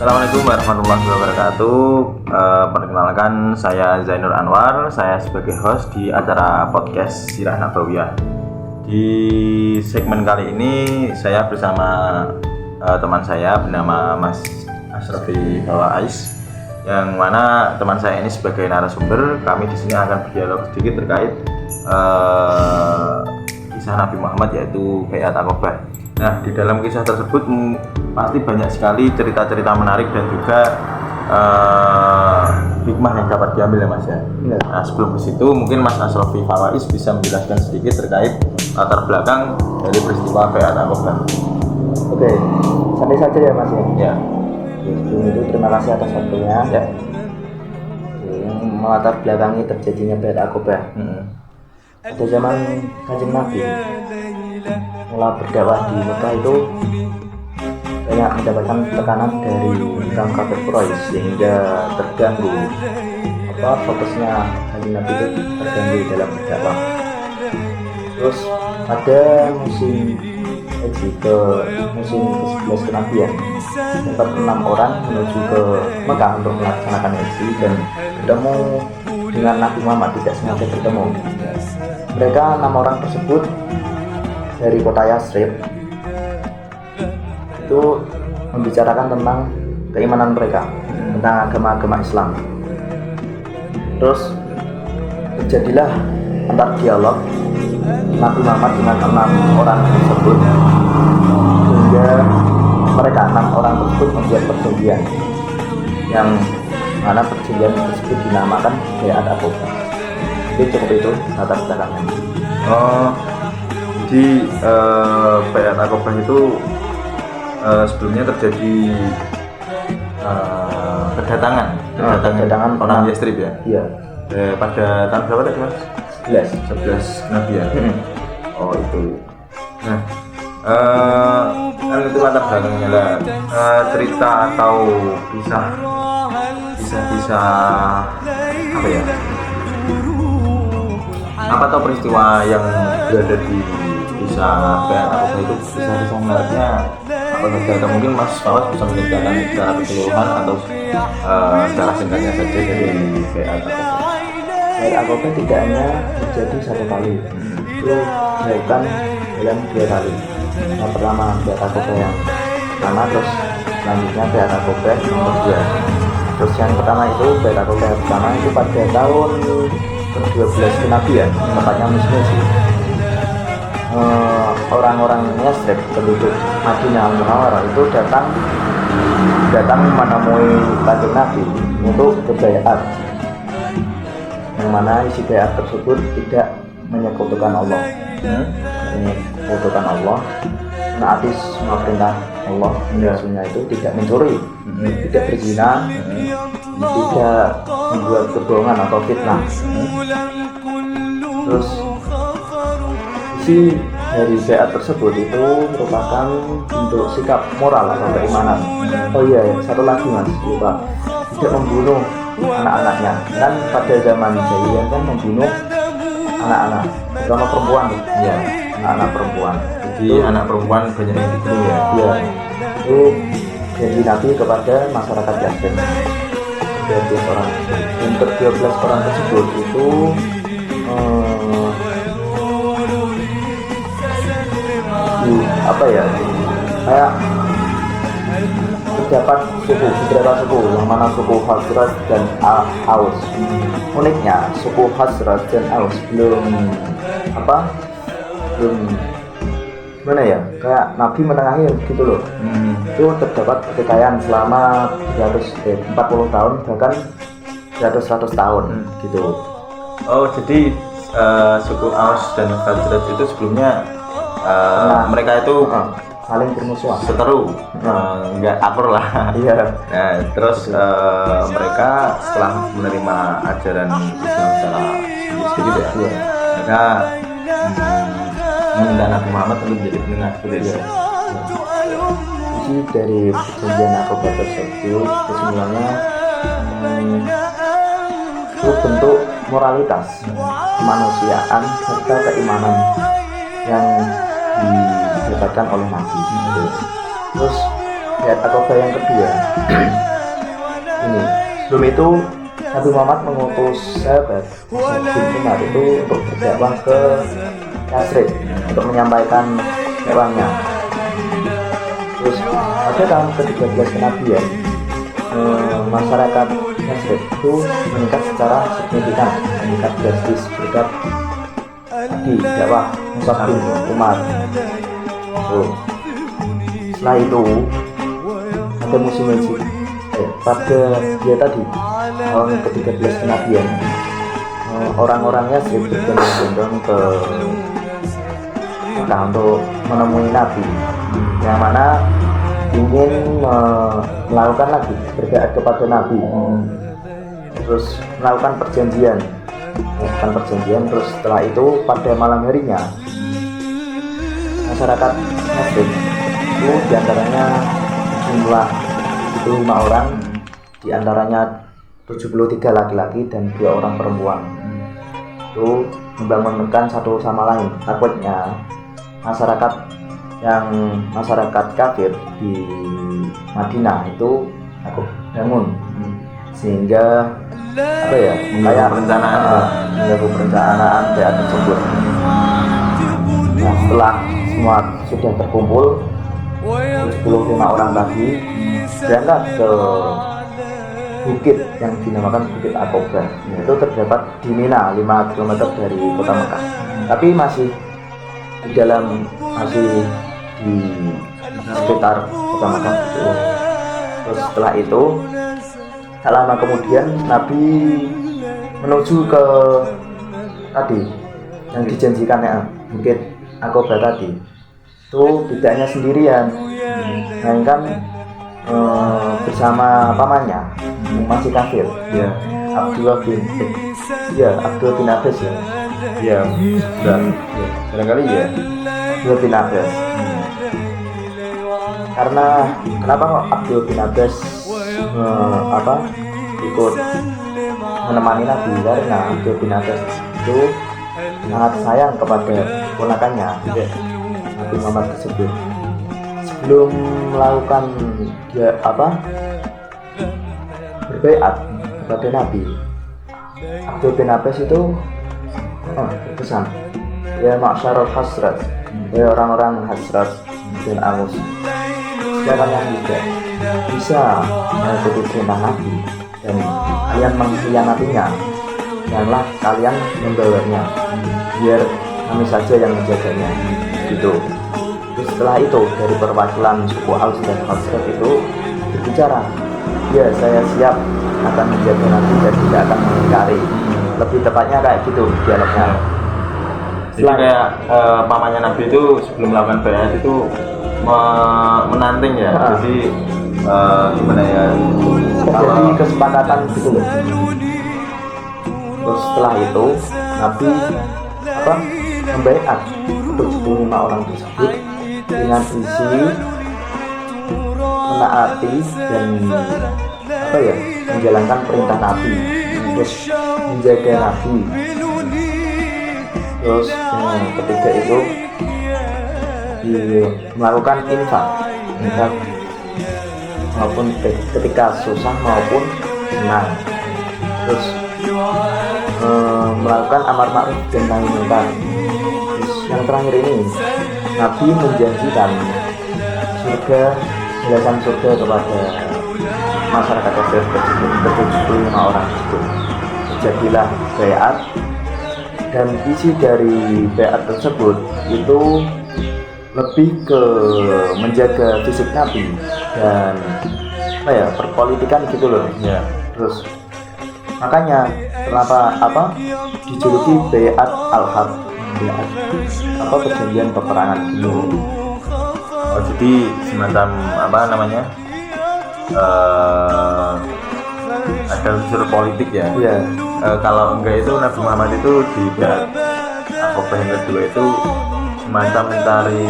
Assalamualaikum warahmatullahi wabarakatuh. Perkenalkan, saya Zainur Anwar. Saya sebagai host di acara podcast Sirah Nabawiyah. Di segmen kali ini saya bersama teman saya bernama Mas Asrofi Fawais, yang mana teman saya ini sebagai narasumber. Kami di sini akan berdialog sedikit terkait kisah Nabi Muhammad, yaitu Baiat Aqabah. Nah, di dalam kisah tersebut pasti banyak sekali cerita-cerita menarik dan juga hikmah yang dapat diambil ya Mas ya. Nah, sebelum ke situ mungkin Mas Asrofi Fawais bisa menjelaskan sedikit terkait latar belakang dari peristiwa Baiat Aqabah. Oke, santai saja ya Mas ya. Ya. Sebelum itu terima kasih atas waktunya. Ya. Yang melatar belakangi terjadinya Baiat Aqabah. Pada zaman Kanjeng Nabi mulai berdakwah di Mekah itu banyak mendapatkan tekanan dari orang kafir Quraisy sehingga terganggu fokusnya Kanjeng Nabi itu terganggu dalam berdakwah. Terus ada musim ke-11 kenabian, tempat 6 orang menuju ke Mekah untuk melaksanakan haji dan bertemu dengan Nabi Muhammad, tidak sengaja bertemu. Mereka 6 orang tersebut dari kota Yasrib itu membicarakan tentang keimanan mereka, tentang agama-agama Islam. Terus terjadilah antar dialog Nabi Muhammad dengan 6 orang tersebut, sehingga mereka 6 orang tersebut membuat perjanjian, yang mana perjanjian tersebut dinamakan Baiat Aqabah. Jadi cukup itu latar belakangnya. Jadi Baiat Aqabah itu sebelumnya terjadi kedatangan orang Yasrib ya? Iya. Pada tahun berapa tadi Mas? 11 Nabian. Oh itu. Nah, kan itu latar belakangnya lah. Cerita atau kisah apa ya? Apa atau peristiwa yang berada di kisah Baiat Aqabah itu kisah menariknya apa saja? Atau mungkin Mas Fawaz bisa menceritakan secara keseluruhan atau secara singkatnya saja dari Baiat Aqabah. Baiat Aqabah tidak hanya terjadi satu kali, itu dilakukan dalam 2 kali. Yang pertama Baiat Aqabah yang pertama, terus selanjutnya Baiat Aqabah yang kedua. Terus yang pertama itu Baiat Aqabah yang pertama itu pada tahun ke-12 kenabian, tepatnya musim orang-orang Yasrib, penduduk Madinah Al-Munawwarah itu datang menemui Kanjeng Nabi untuk berbaiat, yang mana isi baiat tersebut tidak menyekutukan Allah, menyekutukan Allah, menaati semua perintah Allah, Rasulnya itu tidak mencuri, tidak berzina, tidak membuat kebohongan atau fitnah. Terus isi dari baiat tersebut itu merupakan bentuk sikap moral atau keimanan. Oh iya, satu lagi Mas, lupa, tidak membunuh anak-anaknya. Kan pada zaman jahiliyah kan membunuh anak-anak, terutama perempuan ya, anak-anak perempuan. Jadi anak perempuan banyak yang dibunuh ya? Iya, itu janji Nabi kepada masyarakat Yasrib. 12 orang, dan ke-12 orang tersebut itu kayak terdapat beberapa suku, yang mana suku Khazraj dan Aus. Uniknya suku Khazraj dan Aus belum gimana ya, kayak Nabi menengahi gitu loh. Itu terdapat kekayaan selama 40 tahun, bahkan 100 tahun gitu. Oh, jadi suku Aus dan Khazraj itu sebelumnya mereka itu saling bermusuhan, seteru, nggak akur lah. Iya. Nah, terus mereka setelah menerima ajaran Islam secara sedikit ya, mereka meminta Nabi Muhammad untuk menjadi penengah seperti itu. Isi dari perjanjian Aqabah tersebut kesimpulannya itu bentuk moralitas, kemanusiaan serta keimanan yang didapatkan oleh Nabi. Terus Bayat Aqabah yang kedua. Ini sebelum itu Nabi Muhammad mengutus sahabat bin Umar itu untuk berdakwah ke Yasrib untuk menyampaikan dakwahnya. Terus pada tahun ke-13 kenabian, masyarakat Yasrib itu meningkat secara signifikan, meningkat drastis berkat di dakwah Mus'ab bin Umar. Setelah itu ada musim haji. Pada dia tadi tahun ke-13 kenabian, orang-orangnya Yasrib berbondong-bondong ke Mekah untuk menemui Nabi, yang mana ingin melakukan lagi berbayat kepada Nabi, terus melakukan perjanjian. Terus setelah itu pada malam harinya masyarakat Yasrib itu diantaranya jumlah 75 orang, diantaranya 73 laki-laki dan 2 orang perempuan, itu membangunkan satu sama lain. Takutnya masyarakat kafir di Madinah itu takut bangun, sehingga mengganggu perencanaan bayat tersebut. Nah, setelah semua sudah terkumpul, 75 orang tadi berangkat ke bukit yang dinamakan Bukit Aqabah. Itu terdapat di Mina, 5 km dari kota Mekah, tapi masih di sekitar kota Mekah itu. Terus setelah itu, tak lama kemudian Nabi menuju ke tadi yang dijanjikan Bukit Aqabah tadi. Itu tidak hanya sendirian, melainkan bersama pamannya yang masih kafir, Abdullah bin Abbas barangkali Abdullah bin Abbas. Karena kenapa kok Abdullah bin Abbas ikut menemani Nabi? Karena Abdullah bin Abbas itu sangat sayang kepada ponakannya Nabi Muhammad tersebut. Sebelum melakukan berbaiat kepada Nabi, Abdullah bin Abbas itu berpesan, ya ma'syarul Hasrat, ya orang-orang Hasrat dan Aus, jika kalian tidak bisa mengikuti perintah Nabi dan kalian mengkhianatinya, janganlah kalian membawanya, biar kami saja yang menjaganya, gitu. Terus setelah itu dari perwakilan suku Aus dan Khazraj itu berbicara, ya saya siap akan menjaga Nabi dan tidak akan mengingkari. Lebih tepatnya kayak gitu dialognya. Jadi kayak pamannya Nabi itu sebelum melakukan bayat itu menanting ya. Jadi gimana ya? Jadi kesepakatan gitu loh. Terus setelah itu Nabi membaiat untuk 75 orang tersebut dengan visi menaati dan menjalankan perintah Nabi, terus menjaga Nabi. Terus ketiga itu melakukan infak maupun ketika susah maupun senang. Terus melakukan amar ma'ruf dan nahi munkar. Terus yang terakhir ini Nabi menjanjikan jelasan surga kepada masyarakat tersebut, 75 orang tersebut. Jadilah bayat, dan isi dari bayat tersebut itu lebih ke menjaga fisik Nabi dan perpolitikan gitu loh. Terus makanya kenapa dijuluki bayat al-harb, perjanjian peperangan gitu. Jadi semacam ada unsur politik ya. Kalau enggak itu Nabi Muhammad itu di bayat Aqabah yang kedua itu semacam mencari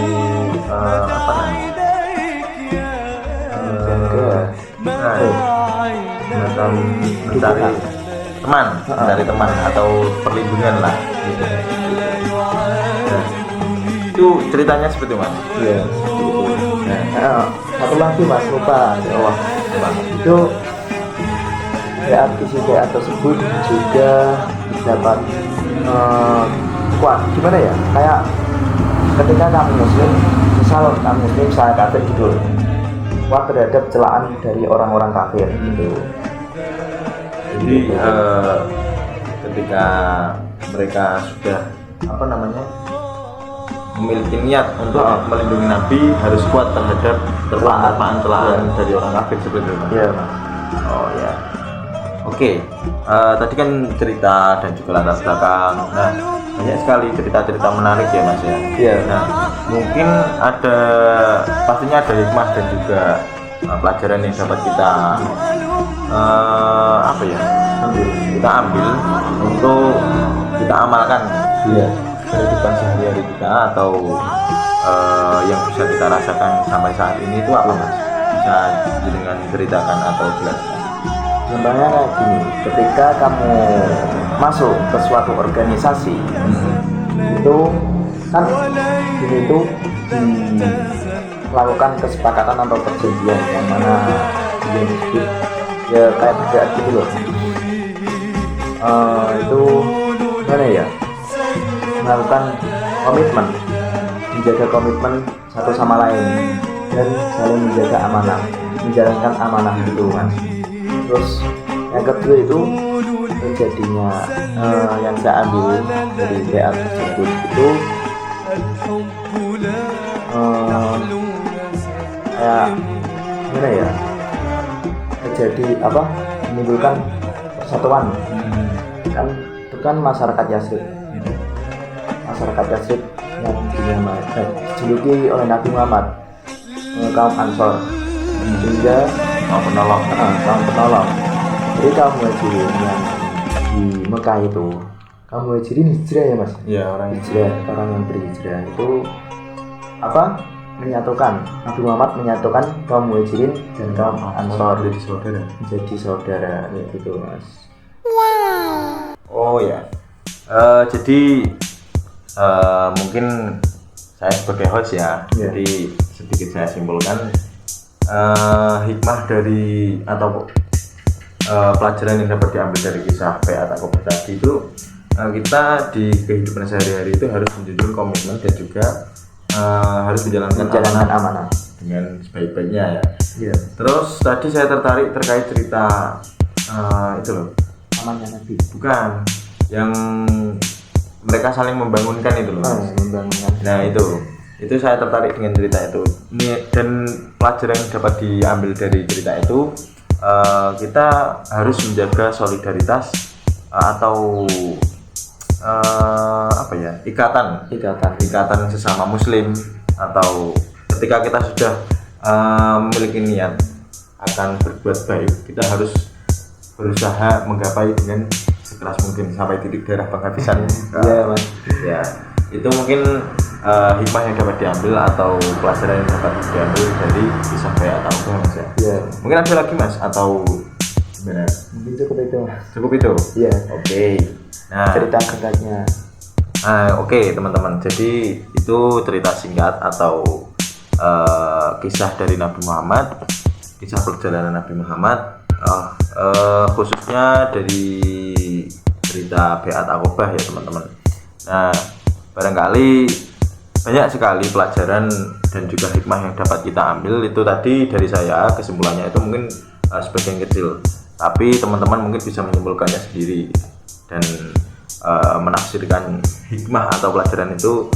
semacam mencari teman atau perlindungan lah gitu. Itu ceritanya seperti itu, Mas. satu lagi mas, lupa ya Allah. Itu isi BA tersebut juga dapat kuat, gimana ya, kayak ketika kamu muslim, misal kamu muslim, saya kafir gitu, kuat terhadap celaan dari orang-orang kafir gitu. Jadi ketika mereka sudah memiliki niat untuk melindungi Nabi, harus kuat terhadap celaan dari orang kafir seperti itu. Iya. Oh ya. Oke. Tadi kan cerita dan juga latar belakang. Nah, banyak sekali cerita-cerita menarik ya Mas ya. Iya. Nah, mungkin pastinya ada hikmah dan juga pelajaran yang dapat kita kita ambil untuk kita amalkan di kehidupan sehari-hari kita, atau yang bisa kita rasakan sampai saat ini itu apa Mas? Bisa dengan ceritakan atau jelaskan? Contohnya kayak gini, ketika kamu masuk ke suatu organisasi, itu kan ini itu melakukan kesepakatan atau perjanjian yang mana dia disebut ya kayak beda gitu loh. Itu mana ya, melakukan komitmen, menjaga komitmen satu sama lain dan saling menjaga amanah, menjalankan amanah gitu kan. Terus yang kedua itu terjadinya yang saya ambil dari BA tersebut itu kayak gimana ya, terjadi menimbulkan persatuan kan. Itu kan masyarakat Yasrib yang dijuluki oleh Nabi Muhammad kaum Ansor, sehingga kaum penolong. Jadi kaum Muhajirin yang di Mekah itu, kaum Muhajirin hijrah ya Mas? Iya, orang yang berhijrah itu menyatukan, Nabi Muhammad menyatukan kaum Muhajirin dan kaum Ansor menjadi saudara gitu Mas. Oh ya. Jadi mungkin saya sebagai host ya. Jadi sedikit saya simpulkan hikmah dari atau pelajaran yang dapat diambil dari kisah BA Aqobah tadi itu, kita di kehidupan sehari-hari itu harus menjunjung komitmen dan juga harus menjalankan amanah dengan sebaik-baiknya ya. Yeah. Terus tadi saya tertarik terkait cerita itu loh, namanya Nabi. Bukan, yang mereka saling membangunkan itu loh. Membangunkan. Nah itu saya tertarik dengan cerita itu. Dan pelajaran yang dapat diambil dari cerita itu, kita harus menjaga solidaritas atau ikatan sesama muslim, atau ketika kita sudah memiliki niat akan berbuat baik, kita harus berusaha menggapai dengan sekeras mungkin sampai titik darah penghabisan. Iya Mas. Ya, itu mungkin hikmah yang dapat diambil atau pelajaran yang dapat diambil dari kisah BA Aqobah Mas ya. Iya. Mungkin ada lagi Mas atau gimana? Mungkin cukup itu Mas. Cukup itu. Iya. Oke. Nah, cerita singkatnya. Oke, teman-teman. Jadi itu cerita singkat atau kisah dari Nabi Muhammad, kisah perjalanan Nabi Muhammad, khususnya dari cerita BA Aqobah ya teman-teman. Nah, barangkali banyak sekali pelajaran dan juga hikmah yang dapat kita ambil. Itu tadi dari saya, kesimpulannya itu mungkin sebagian kecil, tapi teman-teman mungkin bisa menyimpulkannya sendiri dan menafsirkan hikmah atau pelajaran itu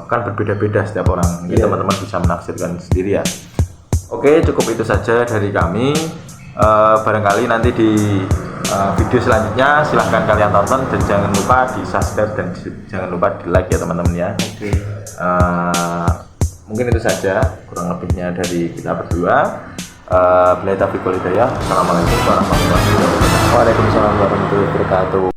kan berbeda-beda setiap orang. Jadi teman-teman bisa menafsirkan sendiri ya. Oke, cukup itu saja dari kami. Barangkali nanti di video selanjutnya silahkan kalian tonton dan jangan lupa di subscribe dan jangan lupa di like ya teman-teman ya. Oke. Mungkin itu saja kurang lebihnya dari kita berdua. Billahi taufiq wal hidayah. Assalamualaikum warahmatullahi wabarakatuh. Waalaikumsalam warahmatullahi wabarakatuh.